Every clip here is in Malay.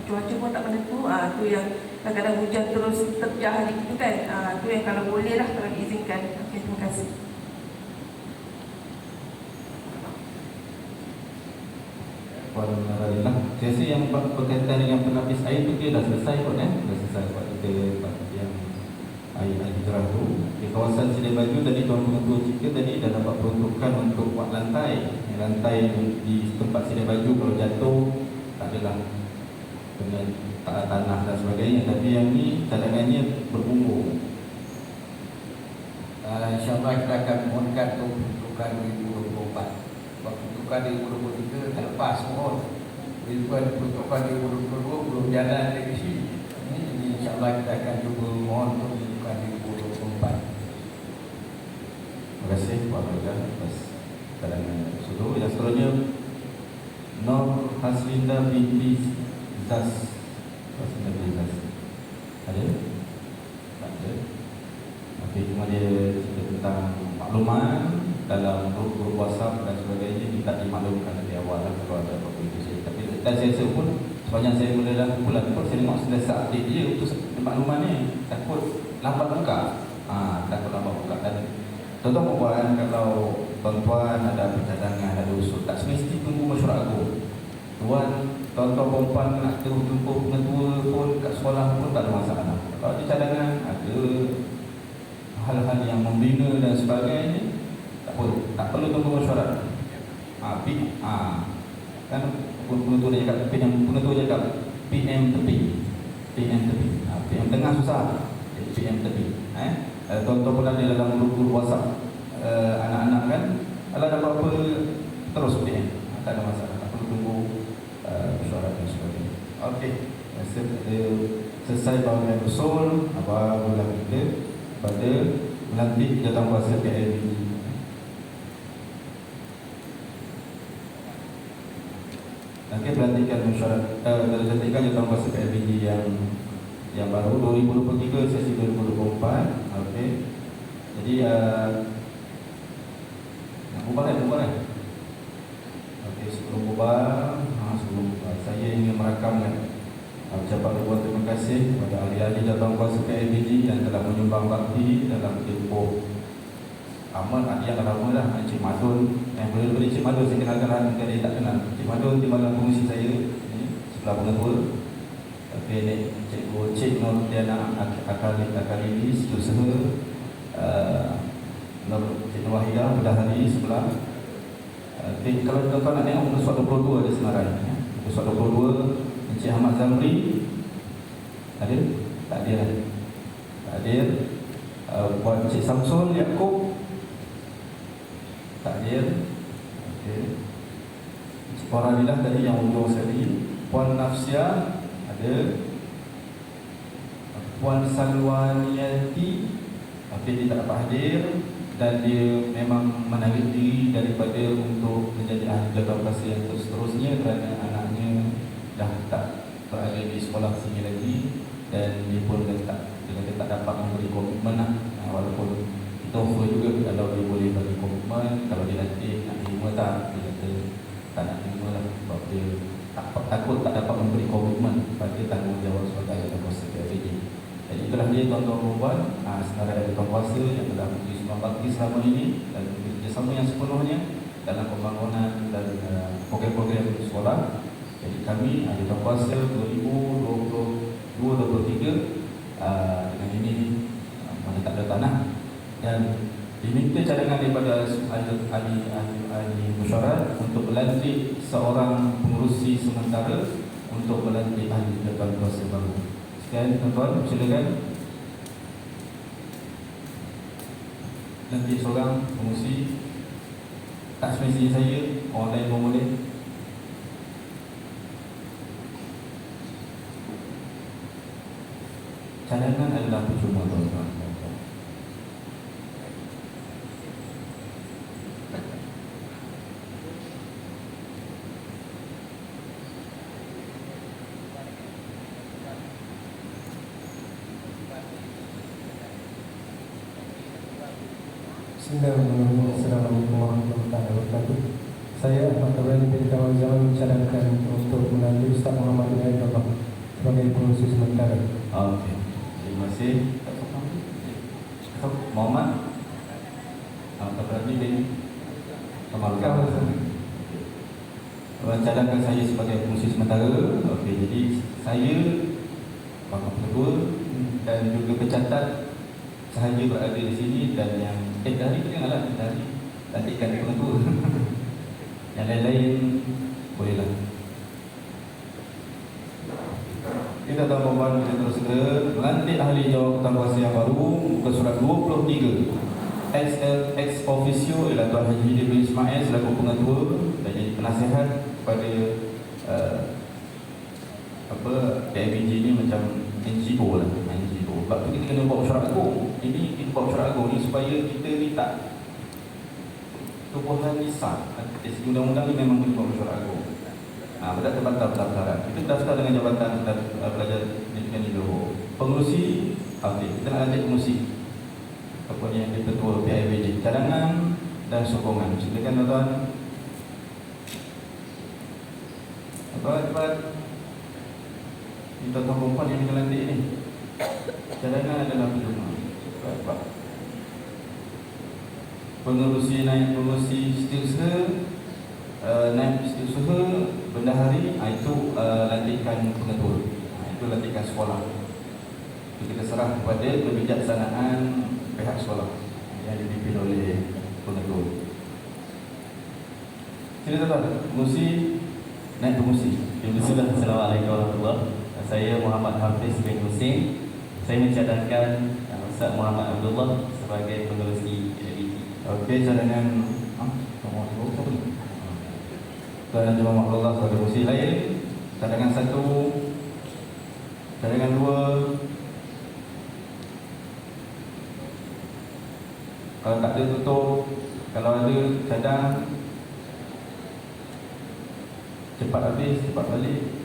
cuaca pun tak menentu, tu yang kadang-kadang hujan terus terjah hari itu kan, tu yang kalau boleh lah, kalau diizinkan. Okey, terima kasih. Alhamdulillah. Saya rasa yang berkaitan dengan penapis air tu dia dah selesai kot dah selesai buat kita yang air gerah tu. Di kawasan Sedia Baju tadi Tuan Pengetua cerita tadi dah dapat peruntukan untuk buat lantai. Lantai di tempat Sedia Baju kalau jatuh tak adalah dengan tanah dan sebagainya, tapi yang ni cadangannya berbumbung. InsyaAllah kita akan mohonkan untuk peruntukan 2024. Sebab peruntukan 2023 tak lepas mohon. Peruntukan 2022 belum jalan lagi. Jadi insyaAllah kita akan cuba mohon untuk peruntukan 2024. Terima kasih Pak Raja atas cadangan tersebut. Yang seterusnya Nur Haslinda binti Zaz. Haslinda binti Zaz ada? Tak ada. Okey, cuma dia cerita tentang makluman dalam grup WhatsApp dan sebagainya, minta dimaklumkan dari awal lah kalau ada apa-apa itu saja. Tapi dan saya rasa pun sepanjang saya mula kumpulan pun saya tengok sudah update dia untuk makluman ni, takut lambat buka. Takut lambat buka. Dan tuan-tuan perempuan, kalau tuan-tuan ada cadangan, ada usul, tak semesti tunggu mesyuarat agung. Tuan-tuan perempuan nak terus jumpa pengetua pun kat sekolah pun tak ada masalah. Kalau ada cadangan, ada hal-hal yang membina dan sebagainya, tak perlu tunggu mesyuarat. Kan pengetua dia cakap, pengetua cakap PM tepi. PM tengah susah, PM tepi. Tuan-tuan pun ada dalam grup WhatsApp anak-anak kan, kalau ada apa-apa terus PM, tak ada masalah, tak perlu tunggu mesyuarat dan sebagainya. Okey, rasa selesai bahagian usul apabila kita pada melantik jawatankuasa PLBG. Okey, pelantikan mesyuarat pelantikan jawatankuasa PLBG yang baru 2023 sesi 2024. Okey. Jadi nak bubar kan? Okey, sebelum bubar, saya ingin merakamkan ucapan ribuan terima kasih kepada ahli-ahli jawatankuasa PLBG yang telah menyumbang bakti dalam tempoh amat yang lama dah. Encik Madun, boleh Encik Madun saya kenalkan, mungkin dia tak kenal. Encik Madun timbalan pengurusi saya ni sebelah pengetua. Tapi ni Cik Nur Diana Akalili Setiausaha, Cik Nur Wahida Berdahari sebelah. Kalau tuan-tuan nak tengok muka surat 22 ada senarai. Muka surat 22 Encik Ahmad Zamri ada? Tak ada. Tak ada. Puan Encik Samsul Yaakob tak ada. Okey. Encik Puan Radilah tadi yang ujung sekali. Puan Nafsia ada. Puan Salwaniati tapi dia tak dapat hadir dan dia memang menarik diri daripada untuk menjadi ahli jawatankuasa yang seterusnya kerana anaknya dah tak berada di sekolah sini lagi dan dia pun tak dapat memberi komitmen lah. Walaupun kita offer juga kalau dia boleh bagi komitmen, kalau dia nanti nak terima tak, dia kata tak nak terima lah sebab dia takut tak dapat memberi komitmen pada tanggungjawab sebagai jawatankuasa PLBG. Jadi itulah dia tuan-tuan perempuan, senarai jawatankuasa yang telah memberi sumbang bakti selama ini dan bekerjasama yang sepenuhnya dalam pembangunan dan program-program sekolah. Jadi kami jawatankuasa 2022-2023 dengan ini mana tak ada tanah dan diminta cadangan daripada ahli mesyuarat untuk melantik seorang pengurusi sementara untuk melantik ahli jawatankuasa baru. Sekian tuan-tuan, silakan lantik seorang pengurusi. Tak semestinya saya, orang lain pun boleh. Cadangan adalah percuma tuan-tuan. Bismillahirrahmanirrahim. Assalamualaikum warahmatullahi wabarakatuh. Saya Ahmad Tabani bin Kamal Zaman mencadangkan untuk melalui Ustaz Muhammad bin Abdullah sebagai pengurus sementara. Okey. Terima kasih. Muhammad. Tak berani ini. Kemalukan. Cadangkan saya sebagai pengurus sementara. Okey, jadi saya Bakal Ketua dan juga pencatat sahaja berada di sini dan yang dari dengarlah dari lantikan pengetua. Yang lain-lain bolehlah. Kita tahu permohonan kita terus segera melantik ahli jawatan kuasa yang baru muka surat 23 ex officio ialah Tuan Haji Idris Ismail selaku pengetua dan jadi penasihat kepada PIBG ni macam NGO lah, NGO. Sebab tu kita kena buat mesyuarat agung. Ini kita buat mesyuarat agung ni supaya kita ni tak tubuhan lisan. Dari segi undang-undang ni memang kita buat mesyuarat agung. Berdak terbantah pendaftaran. Kita daftar dengan Jabatan Pelajar Pendidikan di Johor. Pengurusi, okey, kita nak lantik pengurusi. Apa yang dia ketua PIBG, cadangan dan sokongan. Silakan tuan-tuan. Cepat. Kita tahu perempuan yang melantik ini. Cadangan adalah percuma. Cepat. Pengurusi naik pengurusi setiausaha, naik setiausaha bendahari, itu lantikan pengetua. Itu lantikan sekolah. Itu kita serah kepada kebijaksanaan pihak sekolah yang dipimpin oleh pengetua. Sila tuan-tuan, pengurusi naik pengurusi. Assalamualaikum warahmatullahi wabarakatuh. Saya Muhammad Hafiz bin Husin. Saya mencadangkan Ustaz Muhammad Abdullah sebagai pengerusi PIBG. Okey, cadangan Tuan Haji Muhammad Abdullah sebagai pengerusi lain. Cadangan 1, cadangan 2. Kalau tak ada tutup, kalau ada cadang, cepat habis, cepat balik.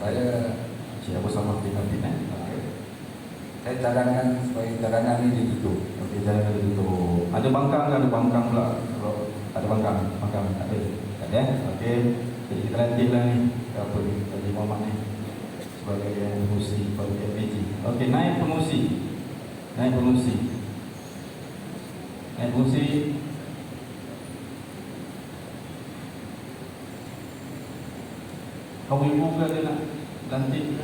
Saya Siapa sama pimpinan? saya cadangan supaya cadangan ini ditutup. Okey, cadangan ditutup. Ada bangkang ke? Ada bangkang pula. Kalau ada bangkang tak ada. Tak ada. Okey. Jadi kita lantiklah ni apa ni? Haji Muhammad ni sebagai pengurusi kepada PIBG. Okey, naik pengurusi. Kau ibu ke ada nak lantik ke?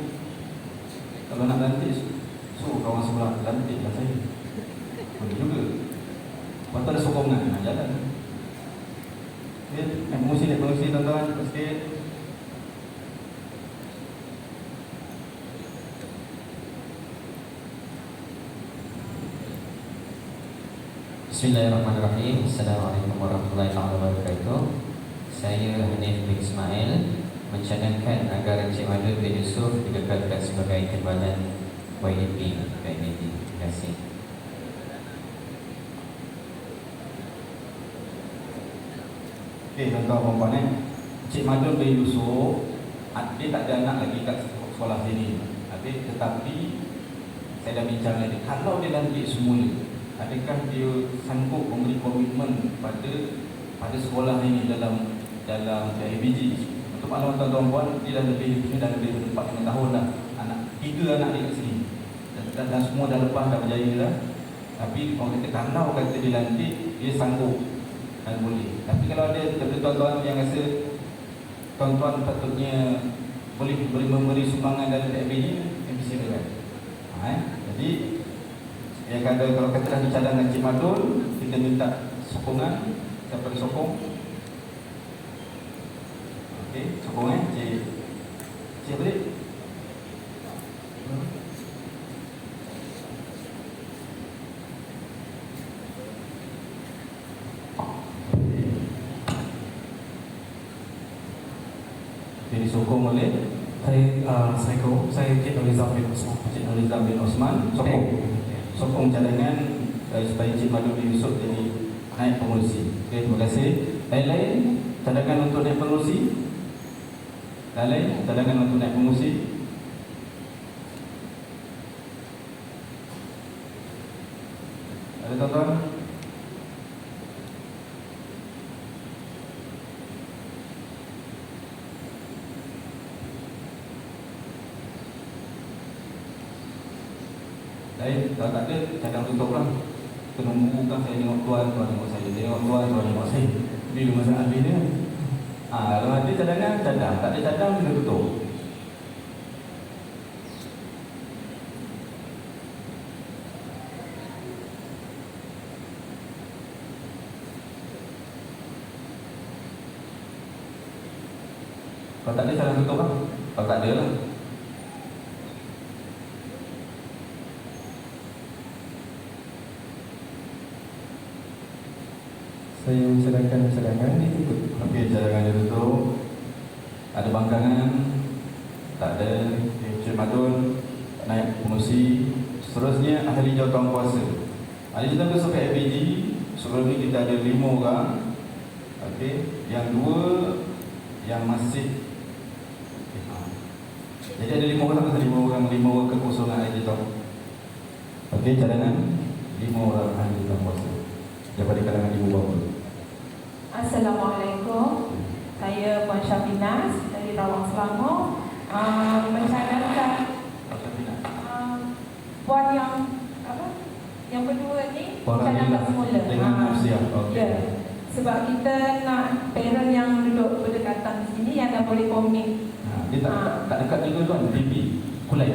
Kalau nak lantik, suruh kawan sebelah lantiklah saya. Boleh juga. Lepas tu ada sokongan, jalan. Okay. Naik pengurusi tuan-tuan, sikit. Bismillahirrahmanirrahim. Assalamualaikum warahmatullahi wabarakatuh. Saya Hanif bin Ismail mencadangkan agar Encik Madun bin Yusof dikekalkan sebagai timbalan YDP PIBG. Terima kasih. Okey, tuan-tuan puan-puan, Encik Madun bin Yusof, dia tak ada anak lagi kat sekolah sini. Tetapi saya dah bincang dengan dia, kalau dia lantik semula, adakah dia sanggup memberi komitmen pada sekolah ini dalam PIBG? Untuk maklumat tuan-tuan puan, dia dah lebih 45 tahun dah. 3 anak dia kat sini. Dan semua dah lepas, dah berjaya dah. Tapi orang kata kalau kata dilantik, dia sanggup dan boleh. Tapi kalau ada tuan-tuan yang rasa tuan-tuan patutnya boleh memberi sumbangan dalam PIBG, yang silakan. Jadi kalau kata dah dicadangkan Encik Madun, kita minta sokongan. Siapa yang sokong? Okey, sokong Cik apa dia? Okey, disokong oleh Assalamualaikum. Saya Cik Nolizam bin Osman. Cik Nolizam bin Osman. Sokong cadangan supaya Encik Madun bin Yusof jadi naik pengurusi. Okey, terima kasih. Lain-lain cadangan untuk naik pengurusi? Lain cadangan untuk naik pengurusi? Ada tuan-tuan? Lain, kalau tak ada, cadang tutup lah. Kena buka, saya tengok tuan, tuan tengok saya. Tengok tuan, tuan tengok saya. Bila masa habis dia. Kalau ada cadangan, cadang. Tak ada cadang, kita tutup. Kalau tak ada, cadang tutup lah. Kalau tak ada lah. Saya usahakan cadangan ditutup. Okey, cadangan dia tutup. Ada bangkangan. Tak ada. Okay, Cik Madun naik pengurusi. Seterusnya ahli jawatan kuasa. Ahli jawatan kuasa PIBG. Sebelum ni kita ada 5 orang. Okey, yang 2 yang masih jadi ada 5 orang atau 5 orang kekosongan ahli jawatan. Okey, cadangan 5 orang ahli jawatan kuasa daripada kalangan ibu bapa. Assalamualaikum. Saya Puan Syafinas dari Rawang Selangor. Mencadangkan Puan yang apa? Yang kedua ni cadangkan semula. Dengan nafsiah. Okey. Ya. Sebab kita nak parent yang duduk berdekatan di sini yang dah boleh komit. Dia tak dekat juga tuan, pipi. Kulai.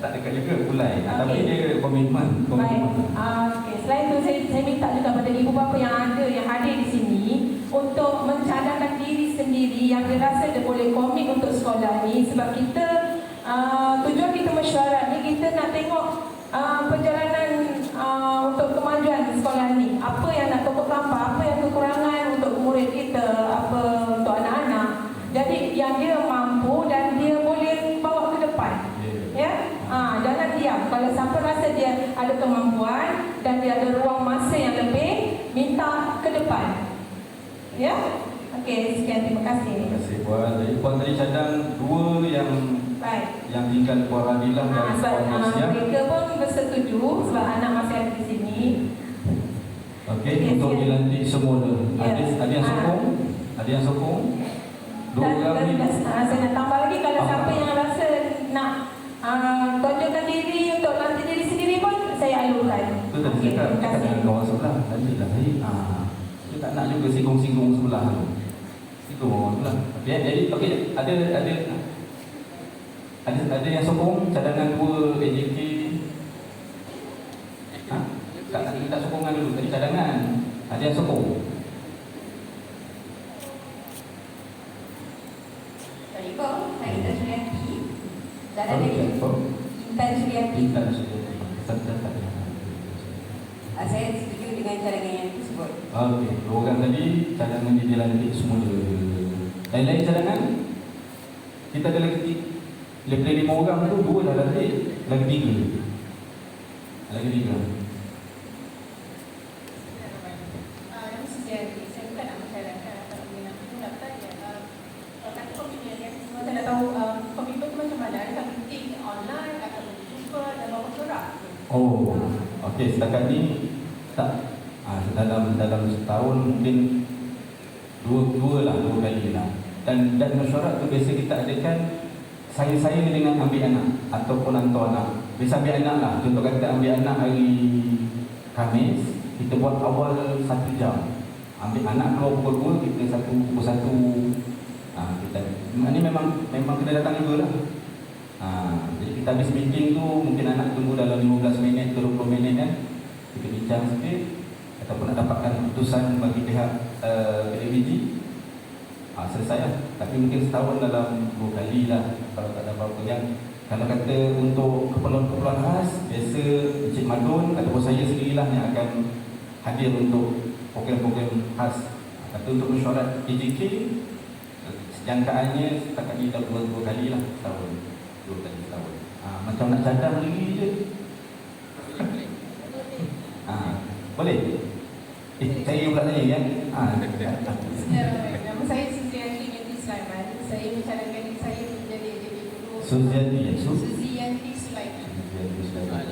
Tak dekat juga kulai. Tapi dia komitmen. Baik. Okey. Selain itu saya minta juga kepada ibu bapa yang ada yang hadir di sini untuk mencadangkan diri sendiri yang dia rasa dia boleh komit untuk sekolah ni, sebab kita tujuan kita mesyuarat ni kita nak tengok perjalanan untuk kemajuan di sekolah ni. Apa yang nak tokok tampak, apa yang kekurangan untuk murid kita, apa untuk anak-anak. Jadi yang dia mampu dan dia boleh bawa ke depan. Ya. Jangan diam. Kalau siapa rasa dia ada kemampuan dan dia ada ruang masa yang lebih, minta ke depan. Ya. Okey, sekian, terima kasih. Terima kasih Puan. Jadi Puan tadi cadang 2 yang Baik. yang tinggal Puan Radilah dan Puan Masyah. Mereka pun bersetuju sebab anak masih ada di sini. Okey, untuk dilantik semula. Ya. Ada yang sokong? Ada yang sokong? 2 orang ni. Saya nak tambah lagi, kalau siapa yang rasa nak tonjolkan diri untuk lantik diri sendiri pun saya alurkan. Itu tadi Okey, cakap terima kasih. dengan kawan sebelah. Nantilah saya. Dia tak nak juga singgung-singgung sebelah tu. Singgung orang sebelah. Jadi okey, ada yang sokong cadangan 2 AJK. Tak minta sokongan dulu. Tadi cadangan. Ada yang sokong. Saya Intan Suryati. Dan ada Intan Suryati. Intan Suryati. Serta tak ada. Saya setuju dengan cadangan yang tersebut. Okey, 2 orang tadi cadangan dia dilantik semula. Lain-lain cadangan? Kita ada lagi daripada 5 orang tu 2 dah lantik, lagi 3. Lagi 3. Yang Suryati, saya bukan nak masyarakat atau nak daftar ya. Kalau kata komitmen yang semua saya nak tahu komitmen tu macam mana? Adakah meeting online atau jumpa dan bawa surat? Oh, okey, setakat ni tak. Dalam setahun mungkin 2 kali lah. Dan mesyuarat tu biasa kita adakan saya dengan ambil anak ataupun hantar anak. Biasa ambil anak lah. Contoh kata ambil anak hari Khamis, kita buat awal 1 jam. Ambil anak keluar pukul 2, kita pukul 1. Kita ini memang kena datang juga lah. Jadi kita habis meeting tu mungkin anak tunggu dalam 15 minit ke 20 minit kan. Kita bincang sikit ataupun nak dapatkan keputusan bagi pihak PIBG. Selesai lah. Tapi mungkin setahun dalam 2 kali lah kalau tak ada apa-apa yang. Kalau kata untuk keperluan-keperluan khas, biasa Encik Madun ataupun saya sendirilah yang akan hadir untuk program-program khas. Kata untuk mesyuarat AJK, jangkaannya setakat ni dah 2 kali lah setahun. 2 kali setahun. Macam nak cadang lagi je. Boleh? Saya pula tanya kan? Nama saya Suzianti Yanti Sulaiman. Saya mencadangkan diri saya menjadi guru. Suzianti ya? Suzianti Sulaiman. Suzianti Sulaiman.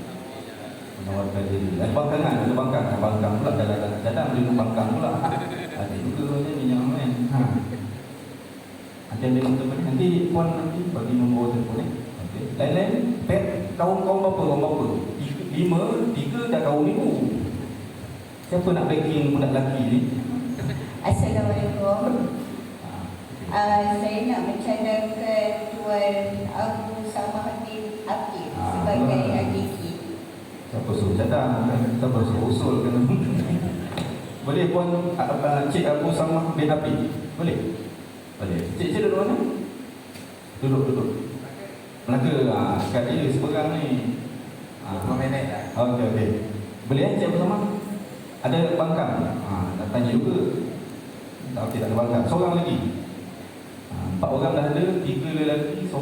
Menawarkan diri. Ada bangkang pula. Kalau cadang boleh bangkang pula. Ada juga je minyak main. Nanti ambil nombor telefon. Nanti Puan nanti bagi nombor telefon. Okey. Lain-lain? Pet? kaum berapa? Kaum berapa? 5, 3 dah kaum minggu. Siapa nak backing budak lelaki ni? Assalamualaikum. Saya nak mencadangkan Tuan Abu Samahuddin Akif sebagai adiki. Siapa suruh cadang? Siapa suruh usul kan? Boleh Puan Cik Abu Samah bin Api? Boleh? Boleh. Cik duduk mana? Duduk. Melaka. Kat dia seberang ni. 2 minit lah. Okey. Boleh Cik Abu Samah? Ada bangkang? Nak tanya juga. Tak ada bangkang. Seorang lagi. 4 orang dah ada, 3 lelaki, 3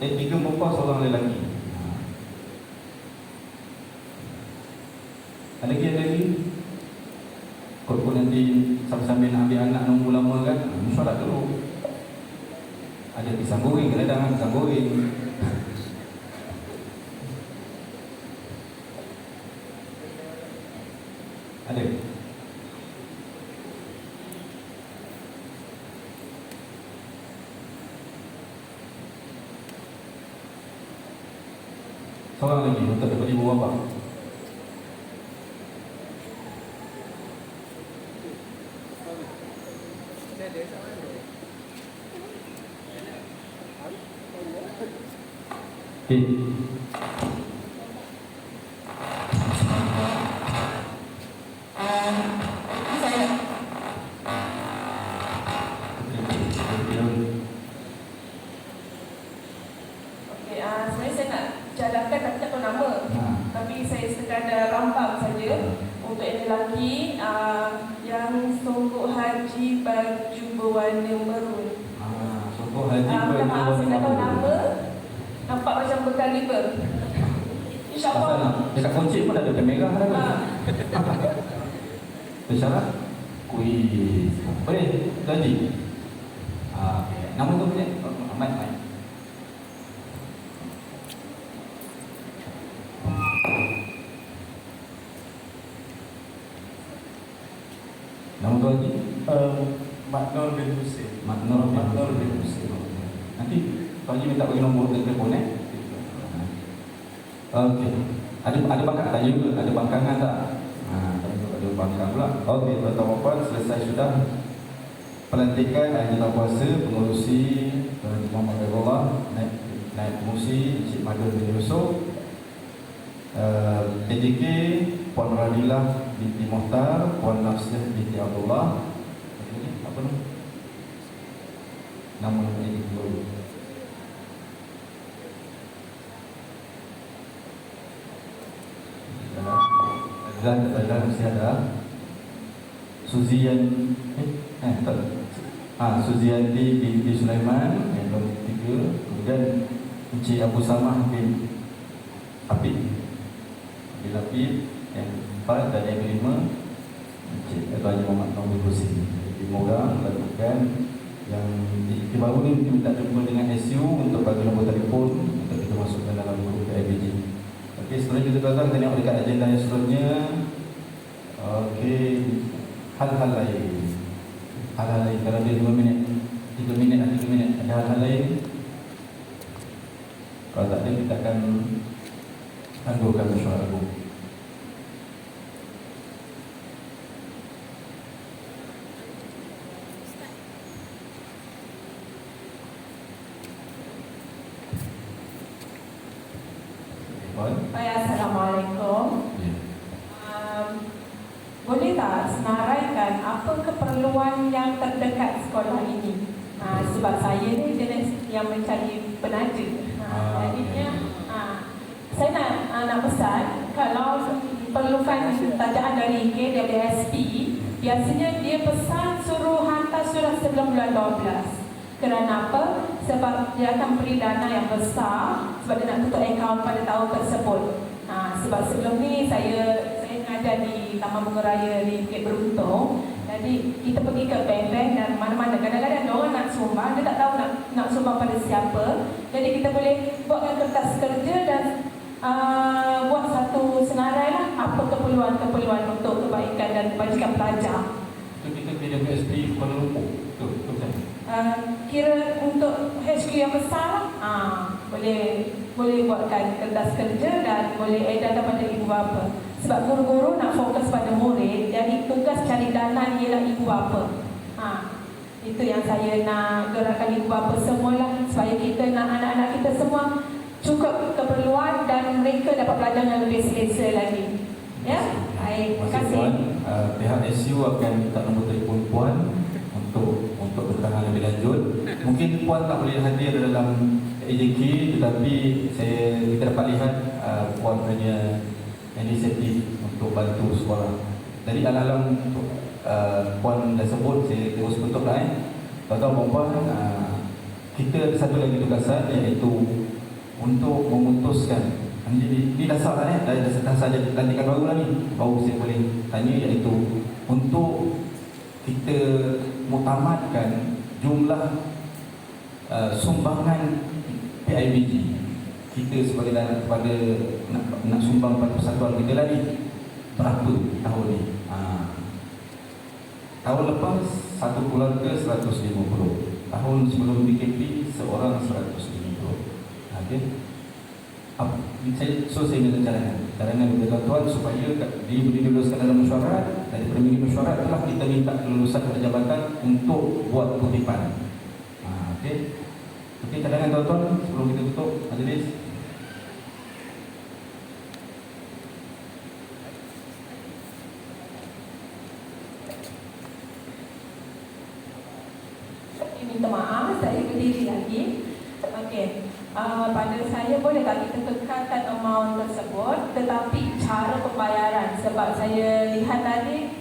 perempuan, 1 lelaki. Ada lagi? Kau nanti sambil nak ambil anak nunggu lama kan, solat dulu. Ada pisang goreng, kadang-kadang pisang goreng. Ada? Seorang lagi untuk dapat ibu bapa. Okay. Sebenarnya saya nak cadangkan tapi tak tahu nama. Tapi saya sekadar rambam saja untuk yang lelaki yang songkok haji baju berwarna merun. Songkok haji Minta maaf saya tak tahu nama. Nampak macam berkaliber. InsyaAllah. Dekat kunci pun ada merah dah. Bersyarat kuis. Boleh? Gaji? Nama tu boleh? Ahmad. Nama tu lagi? Maknur bin Hussein. Maknur bin Hussein. Nanti Pak Haji minta bagi nombor telefon Okey. Ada bangkang tanya juga, ada bangkangan tak? Ada bangkang pula. Okey, tuan-tuan puan, selesai sudah pelantikan Ajudan Kuasa Pengurusi Tuan Muhammad Khairullah, Naib Pengurusi Encik Madun bin Yusof, AJK Puan Radilah binti Mohtar, Puan Nafsih binti Abdullah. Apa ni? Nama AJK dulu. Dan mesti ada Suzian Suzianti binti Sulaiman yang nombor 3, kemudian Encik Abu Samah bin Apid yang 4, dan yang 5 Encik Haji Muhammad Nawir Husin. 5 orang lakukan yang baru ni minta jumpa dengan SU untuk bagi nombor telefon untuk kita masukkan dalam grup IBG. Okey, seterusnya tuan-tuan kita tengok dekat agenda yang seterusnya. Okey, hal-hal lain. Kalau dia 3 minit ada hal-hal lain. Kalau tak ada, kita akan tangguhkan mesyuarat agung. Assalamualaikum. Boleh tak senaraikan apa keperluan yang terdekat sekolah ini? Sebab saya ni jenis yang mencari penaja. Jadinya saya nak pesan, kalau perlukan tajaan dari KWSP, biasanya dia pesan suruh hantar surat sebelum bulan 12. Kerana apa? Sebab dia akan beri dana yang besar sebab dia nak tutup akaun pada tahun tersebut. Sebab sebelum ni saya mengajar di Taman Bunga Raya di Bukit Beruntung. Jadi kita pergi ke bank-bank dan mana-mana. Kadang-kadang orang nak sumbang, dia tak tahu nak sumbang pada siapa. Jadi kita boleh buatkan kertas kerja dan buat satu senarai lah apa keperluan-keperluan untuk kebaikan dan kebajikan pelajar. Itu kita KWSP Kuala Lumpur. Betul. Kira untuk HQ yang besar lah. boleh buatkan kertas kerja dan boleh edar kepada ibu bapa. Sebab guru-guru nak fokus pada murid, jadi tugas cari dana ialah ibu bapa. Itu yang saya nak gerakkan ibu bapa semualah, supaya kita nak anak-anak kita semua cukup keperluan dan mereka dapat belajar yang lebih selesa lagi. Ya, baik, terima kasih. Pihak SU akan minta nombor telefon puan untuk keterangan lebih lanjut. Mungkin puan tak boleh hadir dalam AJK, tetapi kita dapat lihat puan punya inisiatif untuk bantu sekolah. Jadi dalam puan dah sebut, saya terus bentuk lain. Tuan-tuan puan, kita satu lagi tugasan, iaitu untuk memutuskan. Ini dasar lah dasar lantikan baru lah ni. Baru saya boleh tanya, iaitu untuk kita muktamadkan jumlah sumbangan PIBG kita sebagai kepada nak sumbang pada persatuan kita lah ni. Berapa tahun ni? Tahun lepas satu keluarga 150. Tahun sebelum PKP seorang 150. Okey. Saya minta cadangan kepada tuan-tuan supaya dia boleh diluluskan dalam mesyuarat. Daripada minit mesyuarat telah kita minta kelulusan kepada jabatan untuk buat kutipan. Okey. Okey, cadangan tuan-tuan sebelum kita tutup majlis. Minta maaf, saya berdiri lagi. Okey. Pada saya boleh tak kita kekalkan amount tersebut, tetapi cara pembayaran, sebab saya lihat tadi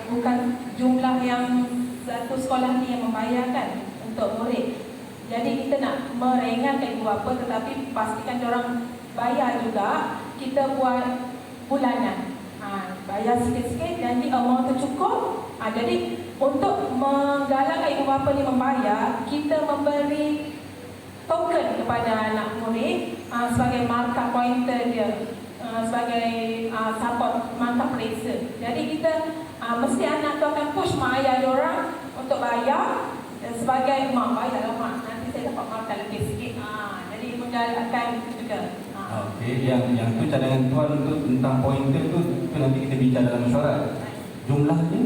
bukan jumlah yang satu sekolah ni yang membayarkan untuk murid. Jadi kita nak meringankan ibu bapa, tetapi pastikan diorang bayar juga. Kita buat bulanan, bayar sikit-sikit dan di amount tu cukup. Jadi untuk menggalakkan ibu bapa ni membayar, kita memberi token kepada anak murid sebagai markah pointer dia, sebagai support markah periksa. Jadi kita mesti anak tu akan push mak ayah diorang untuk bayar, sebagai mak bayarlah mak, nanti saya dapat markah lebih sikit. Jadi menggalakkan itu juga. Okey, yang tu cadangan tuan tu tentang pointer tu nanti kita bincang dalam mesyuarat. Jumlahnya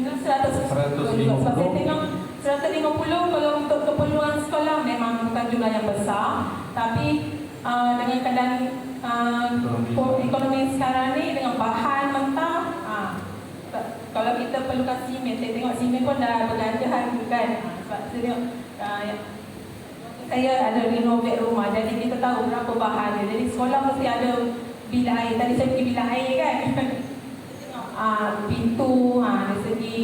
150. Sebab saya tengok 150 kalau untuk keperluan sekolah memang bukan jumlah yang besar, tapi dengan keadaan ekonomi sekarang ni, dengan bahan mentah, kalau kita perlukan simen, saya tengok simen pun dah berganja harga kan. Sebab saya tengok saya ada renovate rumah, jadi kita tahu berapa bahannya. Jadi sekolah mesti ada bilik air. Tadi saya pergi bilik air kan. Pintu, dari segi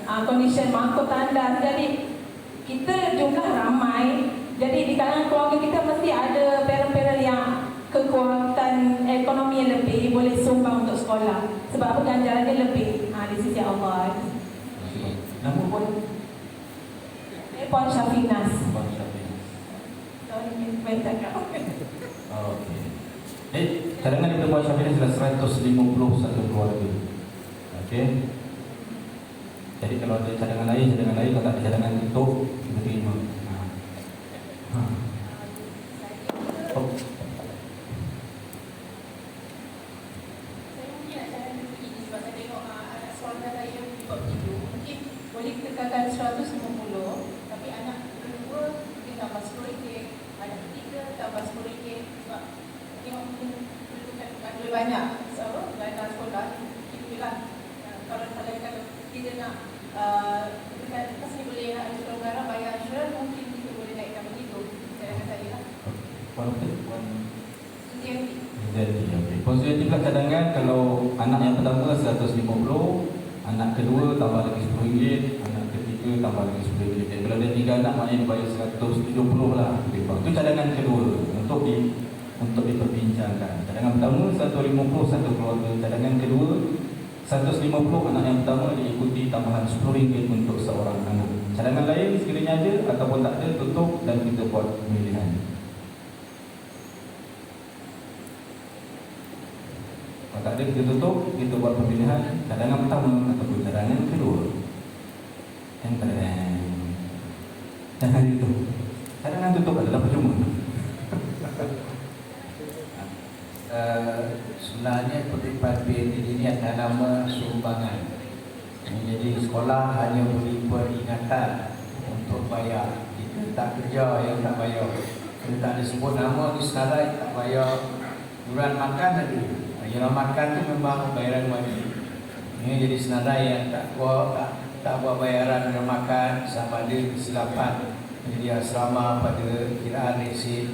condition mangkuk tandas. Jadi kita jumlah ramai. Jadi di kalangan keluarga kita mesti ada parent-parent yang kekuatan ekonomi yang lebih, boleh sumbang untuk sekolah. Sebab ganjarannya lebih di sisi Allah. Nama puan? Puan Syafinas. Puan Syafinas. Sorry, baik cakap. Okey. Cadangan daripada Puan Syafinas adalah 150 satu keluarga. Okey. Jadi kalau ada cadangan lain, kalau tak ada cadangan untuk kita terima. Oh. Saya mungkin nak cakap begini sebab saya tengok anak sekolah saya buat begitu. Mungkin boleh tekankan 150, tapi anak kedua mungkin tambah RM10, anak ketiga tambah RM10. Sebab tengok mungkin lebih banyak dana sekolah. Kita bilang kalau kita nak lepas ni boleh nak ada negara bayar insurans, mungkin kita boleh naikkan begitu. Saya rasa saya lah. Puan Sentiati. Okey. Puan Suyati pula cadangan kalau anak yang pertama 150, anak kedua tambah lagi RM10, anak ketiga tambah lagi RM10. Jadi kalau ada 3 anak maknanya dia bayar 170 lah. Itu cadangan kedua untuk diperbincangkan. Cadangan pertama 150 satu keluarga. Cadangan kedua 150 anak yang pertama diikuti tambahan RM10 untuk seorang anak. Cadangan lain sekiranya ada ataupun tak ada, tutup dan kita buat pemilihan. Kalau tak ada, kita tutup, kita buat pemilihan cadangan pertama ataupun cadangan kedua. Jangan itu. Cadangan tutup adalah percuma. sebenarnya kutipan PND ini ada nama sumbangan. Jadi sekolah hanya beri peringatan untuk bayar. Kita tak kerja yang tak bayar. Kita tak disebut nama di senarai tak bayar. Yuran makan tadi. Yuran makan tu memang bayaran wajib. Ini jadi senarai yang tak buat bayaran yuran makan sama ada kesilapan. Jadi asrama pada kiraan resit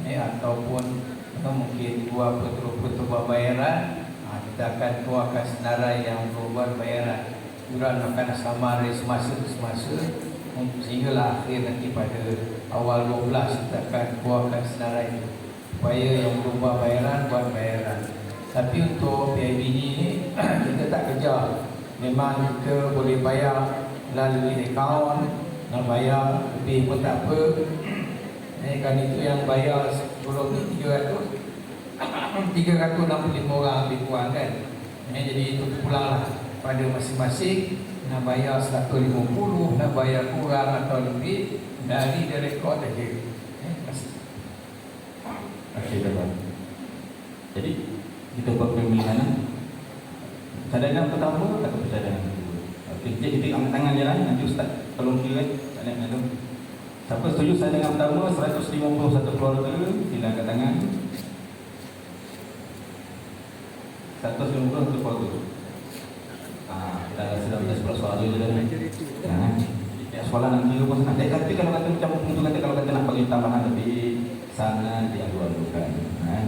ataupun mungkin buat betul-betul buat bayaran, kita akan keluarkan senarai yang berubah bayaran yuran makan asrama dari semasa ke semasa sehinggalah akhir nanti pada awal 12 kita akan keluarkan senarai itu supaya yang berubah bayaran buat bayaran. Tapi untuk PIB ini kita tak kejar, memang kita boleh bayar melalui akaun, nak bayar lebih pun tak apa. Kan itu yang bayar 10 ni 365 orang lebih kurang kan. Jadi itu pulanglah pada masing-masing nak bayar 150, nak bayar kurang atau lebih dari rekod saja. Okey, tuan. Jadi kita buat pemilihan cadangan pertama atau cadangan kedua. Okey, kita ambil tangan je lah. Nanti Ustaz tolong kira tak nak ngadu. Siapa setuju cadangan pertama 151 keluarga, sila angkat tangan. 151 keluarga. Kita sudah ada 10 soalan je dah. Ya, soalan nanti pun senang. Tapi kalau kata macam itu kata kalau kata nak bagi tambahan lebih sangat dialu-alukan.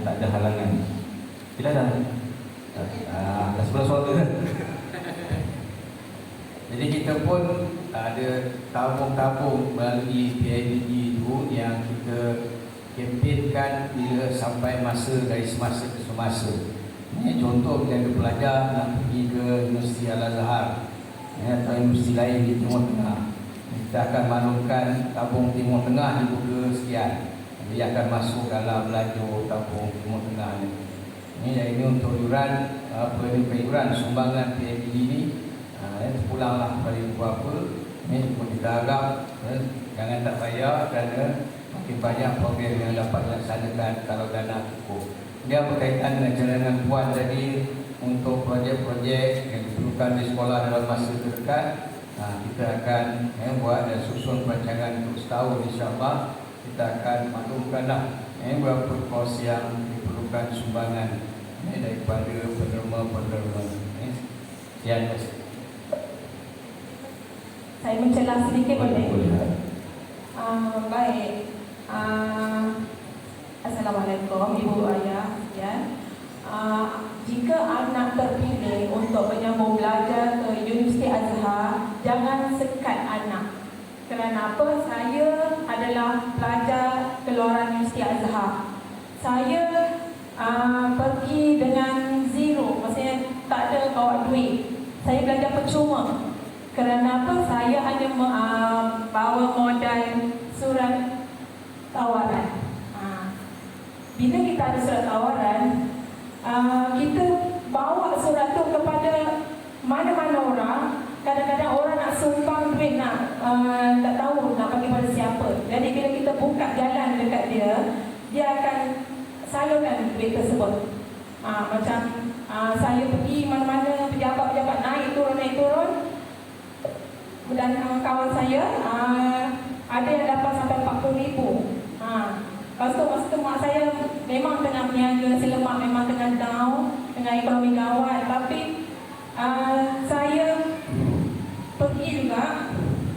Tak ada halangan. Tidak ada. Dah 11 soalan. Jadi kita pun ada tabung-tabung melalui PIBG itu yang kita kempenkan bila sampai masa dari semasa ke semasa. Ini contoh kita ada pelajar nak pergi ke Universiti Al-Azhar atau universiti lain di Timur Tengah. Kita akan maklumkan tabung Timur Tengah dibuka sekian. Dia akan masuk dalam lajur tabung Timur Tengah ini. Ini untuk yuran iuran sumbangan PIBG ini. Pulanglah kepada ibu bapa. Ini pun kita harap jangan tak bayar kerana makin banyak program yang dapat dilaksanakan kalau dana cukup. Dia berkaitan dengan cadangan puan tadi untuk projek-projek yang diperlukan di sekolah dalam masa terdekat. Kita akan buat dan susun perancangan untuk setahun, insyaAllah. Kita akan maklumkanlah berapa kos yang diperlukan sumbangan daripada penerima-penerima. Sekian. Saya mencelah sedikit boleh? Baik. Assalamualaikum Ibu Ayah ya. Jika anak terpilih untuk menyambung belajar ke Universiti Azhar, jangan sekat anak. Kerana apa? Saya adalah pelajar keluaran Universiti Azhar. Saya pergi dengan zero, maksudnya tak ada bawa duit. Saya belajar percuma. Kerana apa? Saya hanya bawa modal surat tawaran. Bila kita ada surat tawaran, kita bawa surat tu kepada mana-mana orang. Kadang-kadang orang nak sumbang duit, tak tahu nak bagi pada siapa. Jadi bila kita buka jalan dekat dia, dia akan salurkan duit tersebut. Macam saya pergi mana-mana, pejabat-pejabat naik turun. Dan kawan saya ada yang dapat sampai 40,000. Lepas tu masa tu mak saya memang tengah berniaga, selemak memang tengah down, tengah ekonomi gawat. Tapi saya pergi juga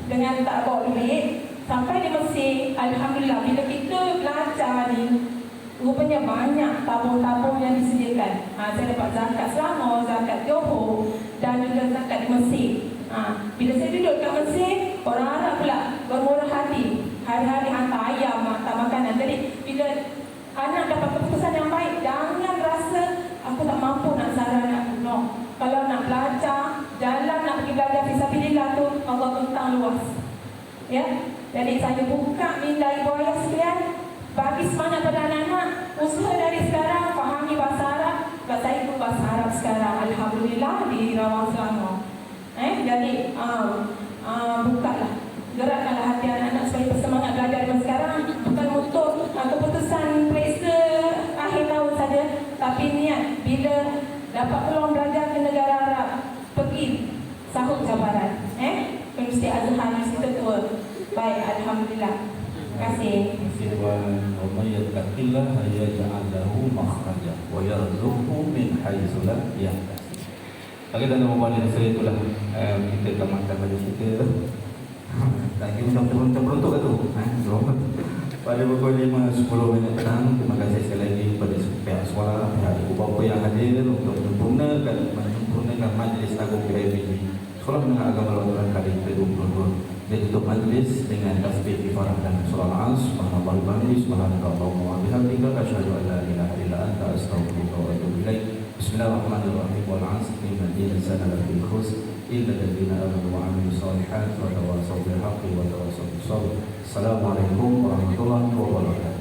dengan tak bawa duit sampai di Mesir. Alhamdulillah, bila kita belajar ni, rupanya banyak tabung-tabung yang disediakan. Saya dapat zakat Selangor, zakat Johor dan juga zakat di Mesir. Bila saya duduk kat Mesir, orang Arab pula bermurah hati. Hari-hari hantar ayam, hantar makanan. Jadi bila anak dapat keputusan yang baik, jangan rasa aku tak mampu nak saran aku. No. Kalau nak belajar, jalan nak pergi belajar fisabilillah tu, Allah tentang luas. Ya. Jadi saya buka minda ibu ayah sekalian, bagi semangat pada anak-anak, usaha dari sekarang, fahami bahasa Arab. Saya pun bahasa Arab sekarang, Alhamdulillah di Rawang Selangor. Jadi bukalah, gerakkanlah hati anak-anak supaya bersemangat belajar. Dan sekarang bukan untuk keputusan periksa akhir tahun saja, Tapi niat bila dapat peluang belajar ke negara Arab, pergi sahut cabaran. Universiti Azhar, Universiti Tua. Baik, alhamdulillah. Terima kasih. Firman wa may yattaqillaha yaj'al lahu makhraja wa yarzuqhu min haitsu la yahtasib. Bagi dalam membaca saya itulah kita tamatkan majlis kita. Lagi untuk tu. Pada pukul 5.10 petang, terima kasih sekali lagi kepada pihak sekolah, pihak ibu bapa yang hadir untuk menyempurnakan majlis agung PIBG Sekolah Menengah Agama Al-Quran kali ke-22. Dia tutup majlis dengan tasbih ifarah dan surah Al-As. Subhanallah bihamdihi, subhanakallahumma wa bihamdika, asyhadu an la ilaha illa anta, astaghfiruka wa atubu ilaik. Bismillahirrahmanirrahim. Wal 'asri innal insana lafi khusr illa alladziina aamanu wa 'amilus solihati wa tawassaw bil haqqi wa tawassaw bis sabr. Assalamualaikum warahmatullahi wabarakatuh.